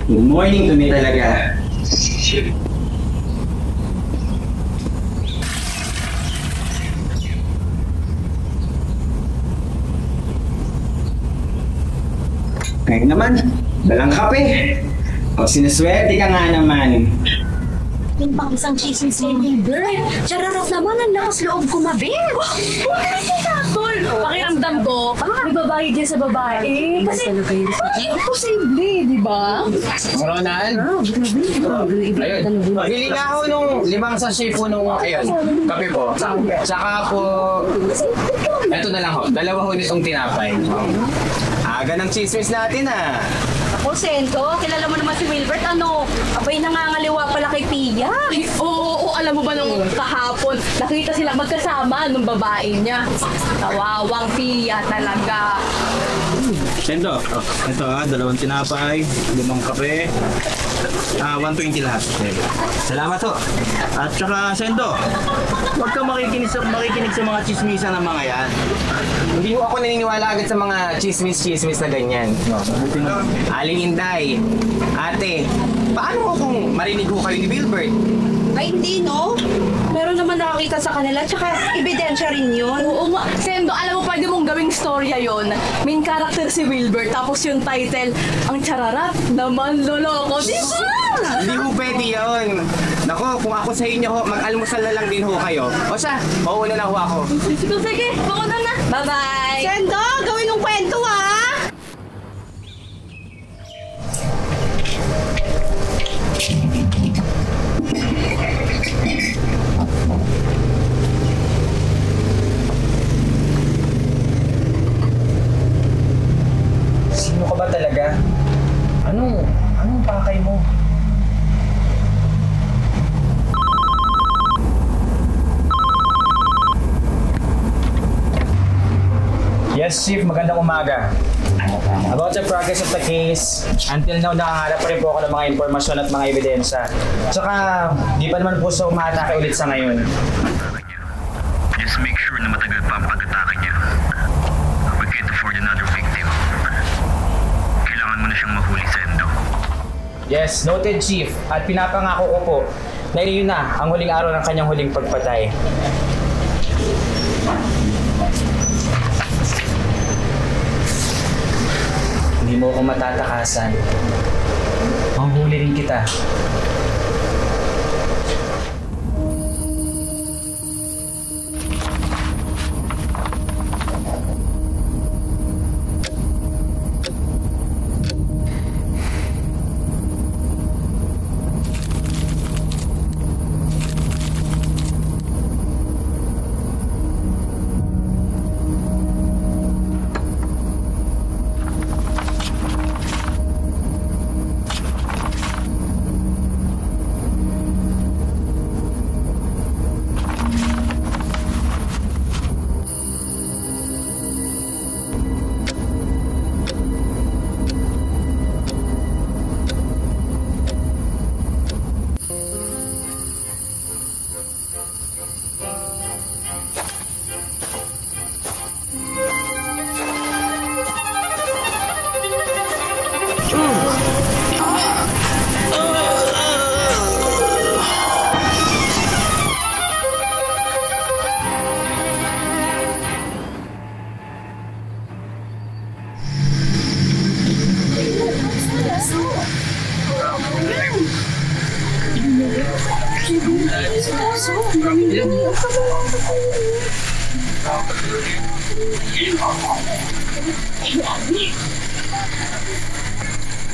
Good morning to me talaga. Ngayon naman, dalang kape. O sinuswerte ka nga naman. Yung pang isang chismis ni Wilbur. Chararap naman ang lakas loob kumabit. Huwag ka rin sasakol. Pakiramdam ko, may babae din sa babae. Kasi, imposible, di ba? Ronald? Ayun. Bili nga ako nung 5 sachet po nung, ayun, kape po. Tsaka po, eto na lang ho, 2 ho nitong tinapay. Aga ng chismis natin ah. Ako, Sento, kilala mo naman si Wilbert. Ano, abay nangangaliwa pala kay Pia. Ay, oo, alam mo ba nung kahapon, nakita sila magkasama nung babae niya. Kawawang Pia talaga. Sendo, ito 2 tinapay, 5 kape, 120 lahat. Salamat ho. At saka Sendo, huwag kang makikinig sa mga chismisan ng mga yan. Hindi ho ako naniniwala agad sa mga chismis na ganyan. Aling Inday, ate, paano ho kung marinig ho kayo ni Wilbert? Ay, hindi, no? Meron naman nakakita sa kanila, tsaka ebidensya rin yun. Oo nga, Sendo, alam mo pwede mong gawing storya yon. Main character si Wilbert, tapos yung title, ang chararap naman loloko. Di ba? Hindi ho pwede yun. Nako, kung ako sa inyo ho, mag-almusal na lang din ho kayo. O siya, mauuna na ho ako. Sige, mauna na. Bye-bye! Sendo, gawin ng kwento ha! Sino ka ba talaga? Anong pakay mo? Yes, Chief. Magandang umaga. About the progress of the case, until now, nakahanap pa rin po ako ng mga impormasyon at mga ebidensya. Tsaka, di pa naman po siya umatake ulit sa ngayon. Just make sure na matagal pa ang pag-atake niya. We can't afford another victim. Kailangan mo na siyang mahuli, Sendo. Yes, noted, Chief. At pinapangako ko po na iyon na ang huling araw ng kanyang huling pagpatay. Hindi mo ako matatakasan. Manghuli rin kita.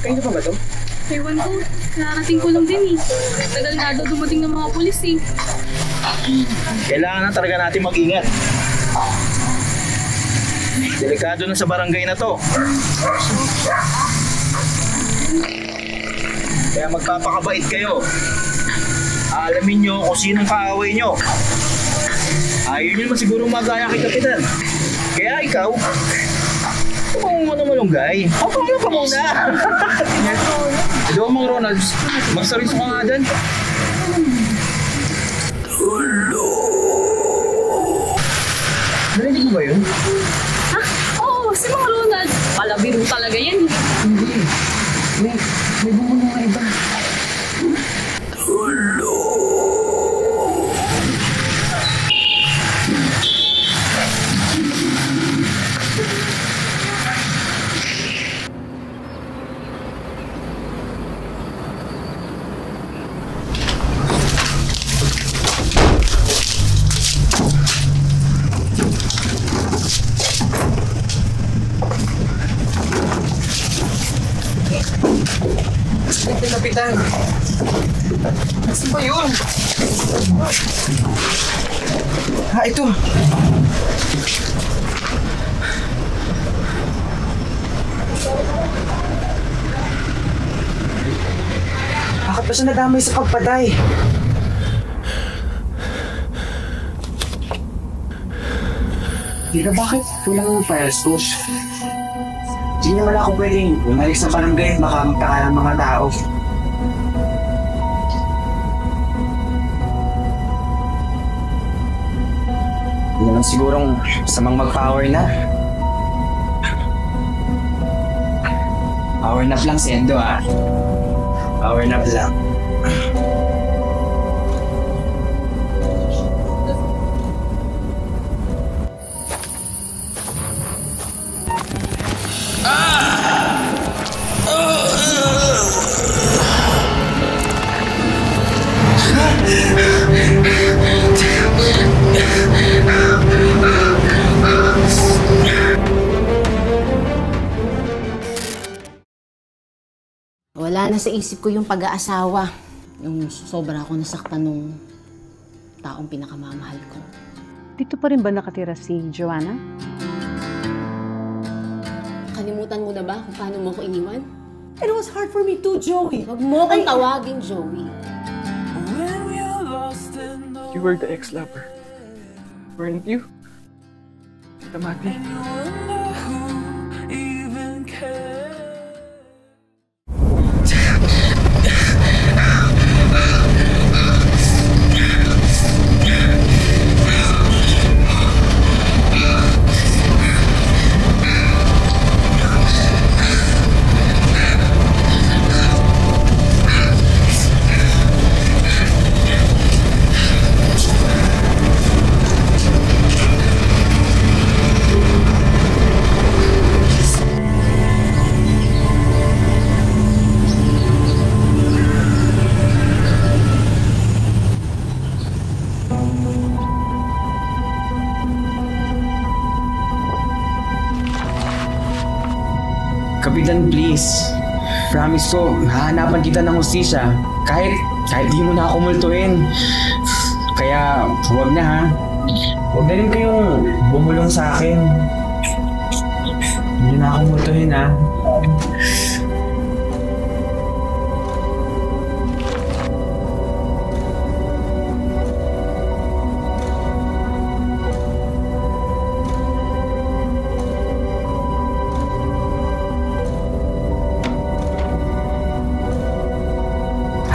Kanino pa ba to? Ewan ko, nakarating ko lang din eh. Tagal na daw dumating ng mga pulis eh. Kailangan na talaga natin mag-ingat. Delikado na sa barangay na to. Kaya magpapakabait kayo. Alamin nyo kung sinong kaaway nyo. Ayaw nyo naman siguro magaya kay Kapitan. Kaya ikaw, kung mo na malunggay, kapamula ka muna. Di ba mga Ronald, magsaris ka nga dyan. Narinig mo ba yun? Ha? Oo, si Mang Ronald. Palabiro talaga yan eh. Hindi. May bumulong nga iba. Ito, Kapitan. Saan ba yun? Ito. Bakit ba siya nadamay sa pagpatay? Teka, bakit walang fire stores? Hindi naman ako pwedeng umalis sa barangay, baka magtaka ng mga tao. Hindi naman sigurong samang mag-power na. Power nap lang, Sendo ah. Power nap lang. Wala na sa isip ko yung pag-aasawa. Yung sobra ako nasaktan nung taong pinakamamahal ko. Dito pa rin ba nakatira si Joanna? Kalimutan mo na ba kung paano mo ko iniwan? It was hard for me too, Joey. Huwag mo kong tawagin, Joey. You were the ex-lover. Weren't you? Tita Mati. Kapitan, please. Promise ko, hahanapan kita ng hustisya. Kahit di mo na ako multuin. Kaya, huwag na ha. Huwag na rin kayong bumulong sa akin. Hindi na ako multuhin ha.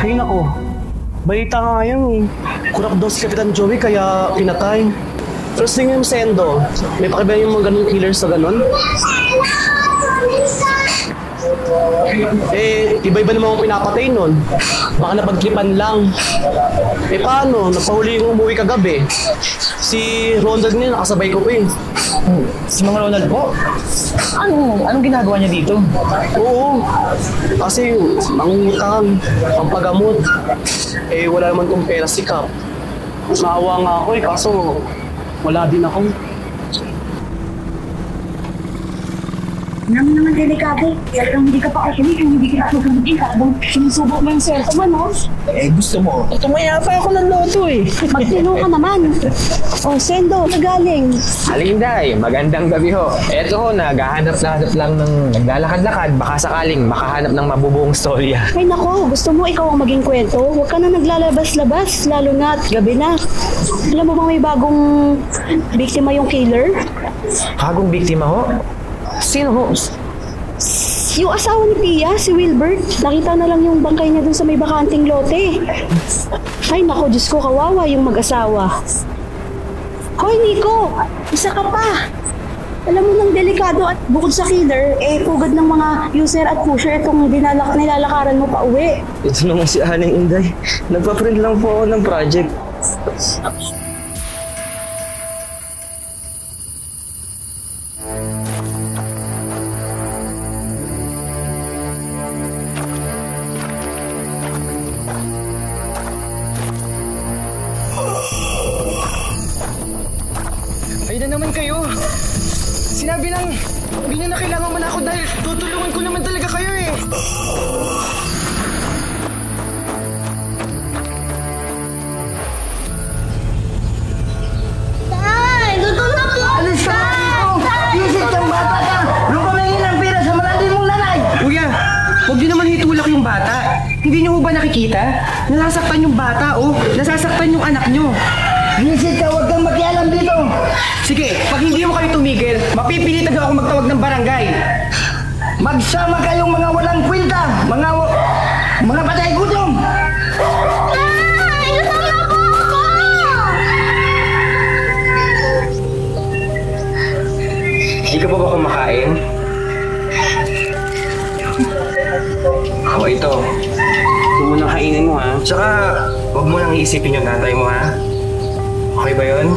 Ay nako, balita nga ngayon, kurap daw si Kapitan Joey kaya pinatay. Pero sa tingin mo, Sendo, may pakiba yung mga ganun killers na ganun? Iba-iba naman akong pinapatay nun. Baka napagklipan lang. Paano? Napahuli yung umuwi kagabi. Si Ronald niya, nakasabay ko pa eh. Si Mang Ronald po? Anong ginagawa niya dito? Oo, kasi mangungutang, pampagamot. Wala naman kong pera si Cap. Naawa nga ako kaso wala din ako. naman delikado. Talagang hindi ka pa okay kung hindi kita susundin ka. Sinusubok mo yung sweldo mo, no? Gusto mo? Tumaya pa ako ng loto Magtino ka naman. Oh, Sendo, nagaling. Alinday, magandang gabi ho. Eto ho, naghahanap lang ng naglalakad-lakad. Baka sakaling makahanap ng mabubuong storya. Ay nako, gusto mo ikaw ang maging kwento? Huwag ka na naglalabas-labas, lalo na at gabi na. Alam mo bang may bagong biktima yung killer? Bagong biktima ho? Sino ho? Yung asawa ni Pia, si Wilbert. Nakita na lang yung bangkay niya dun sa may bakanting lote. Ay nako, Diyos ko, kawawa yung mag-asawa. Hoy Nico, isa ka pa. Alam mo nang delikado at bukod sa killer, pugad ng mga user at pusher itong nilalakaran mo pa uwi. Ito naman si Aling Inday. Nagpa-print lang po ako ng project. Ayun na naman kayo. Sinabi lang, hindi nyo na kailangan mo na ako dahil tutulungan ko naman talaga kayo eh. Tay! Tutulong ko! Alis ka nga dito! Isip kang bata ka! Nung kumingin ng pira sa malandi mong nanay! Kuya, huwag nyo naman hitulak yung bata. Hindi nyo ba nakikita? Nasasaktan yung bata, oh. Nasasaktan yung anak nyo. Isip ka, huwag kang makialam dito! Sige, pag hindi mo kayo tumigil, mapipilitan ako magtawag ng barangay. Magsama kayong mga walang kwenta! Mga patay gutom! Tay! Tutulong ko ako! Hindi ka pa ba kumakain? O ito, huwag mo nang kainin mo ha. Tsaka, huwag mo nang iisipin yung tatay mo ha. Okay ba yun?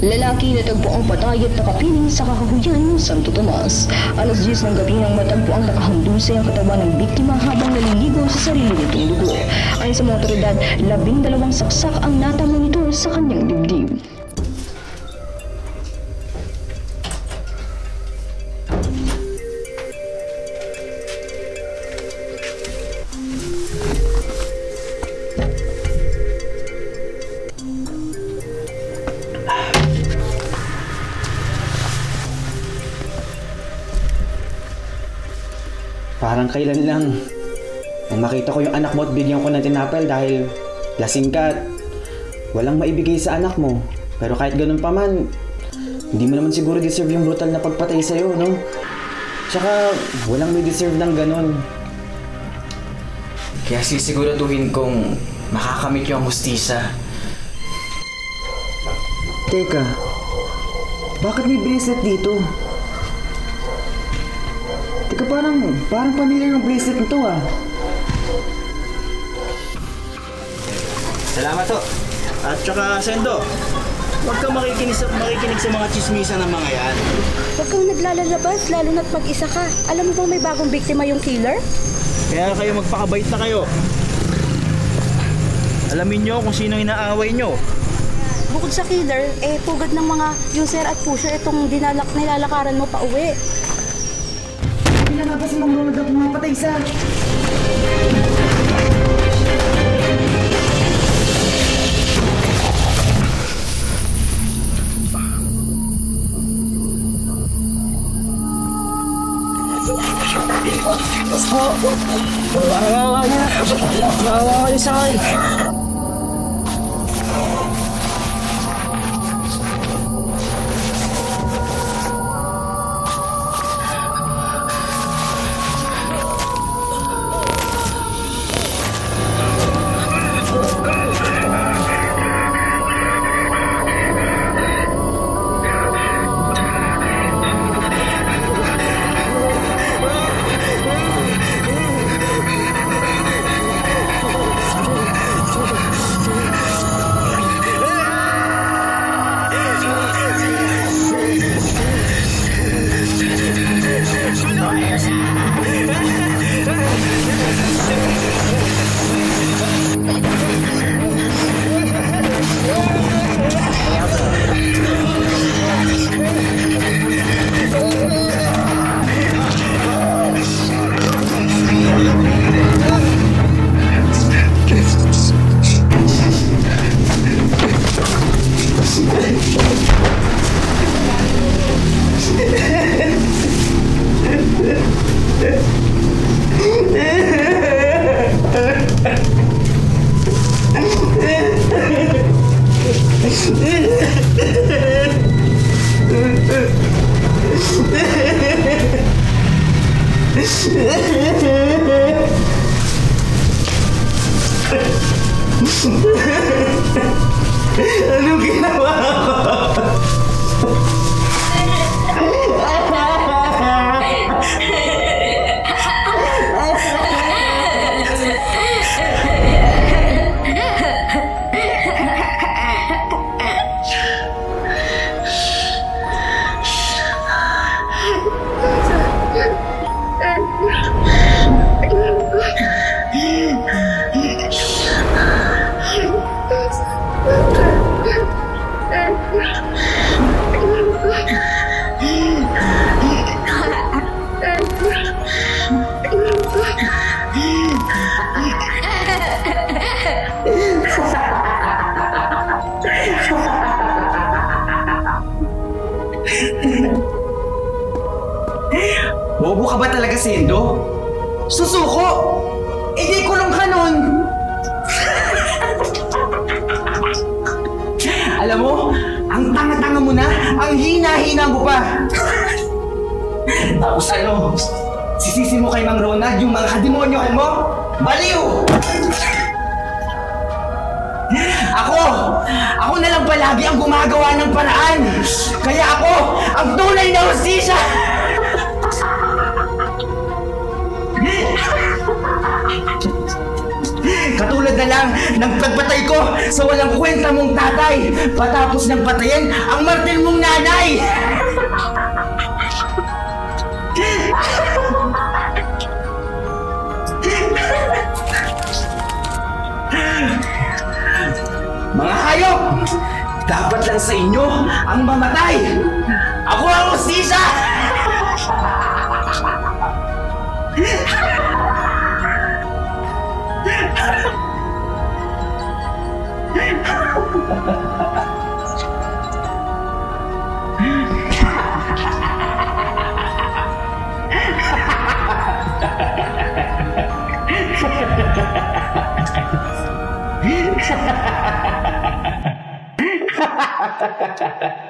Lalaki na tagpo ang patay at nakapiling sa kakahuyan ng Santo Tomas. Alas 10 ng gabi nang matagpo ang nakahandusay ang katawan ng biktima habang naliligo sa sarili nitong dugo. Ayon sa mga otoridad, 12 saksak ang natamo nito sa kanyang dibdib. Parang kailan lang. Nang makita ko yung anak mo at bigyan ko ng tinapay dahil lasing ka at walang maibigay sa anak mo. Pero kahit ganun pa man, hindi mo naman siguro deserve yung brutal na pagpatay sa'yo, no? Tsaka walang may deserve ng ganun. Kaya sisiguraduhin kong makakamit yung hustisya. Teka, bakit may bracelet dito? Teka, parang pamilya yung bracelet nito ah. Salamat ho. At saka, Sendo, huwag kang makikinig sa mga chismisa ng mga yan. Huwag kang naglalabas, lalo na't mag-isa ka. Alam mo bang may bagong biktima yung killer? Kaya kayo magpakabait na kayo. Alamin nyo kung sino inaaway nyo. Bukod sa killer, pugad ng mga user at pusher itong nilalakaran mo pa uwi. Pinalabas mo mga patay sa... Bawa kayo sa akin. Sendo? Susuko! Eh di kulong ka nun! Alam mo, ang tanga-tanga mo na, ang hina-hina mo pa. Tapos ano, sisisi mo kay Mang Ronald yung mga kademonyo mo? Baliw! Ako na lang palagi ang gumagawa ng paraan. Kaya ako, ang tunay na hustisya! Katulad na lang ng pagpatay ko sa walang kwenta mong tatay, patapos ng patayin ang martir mong nanay! Mga hayop! Dapat lang sa inyo ang mamatay! Ako ang hustisya! Ha ha ha ha ha!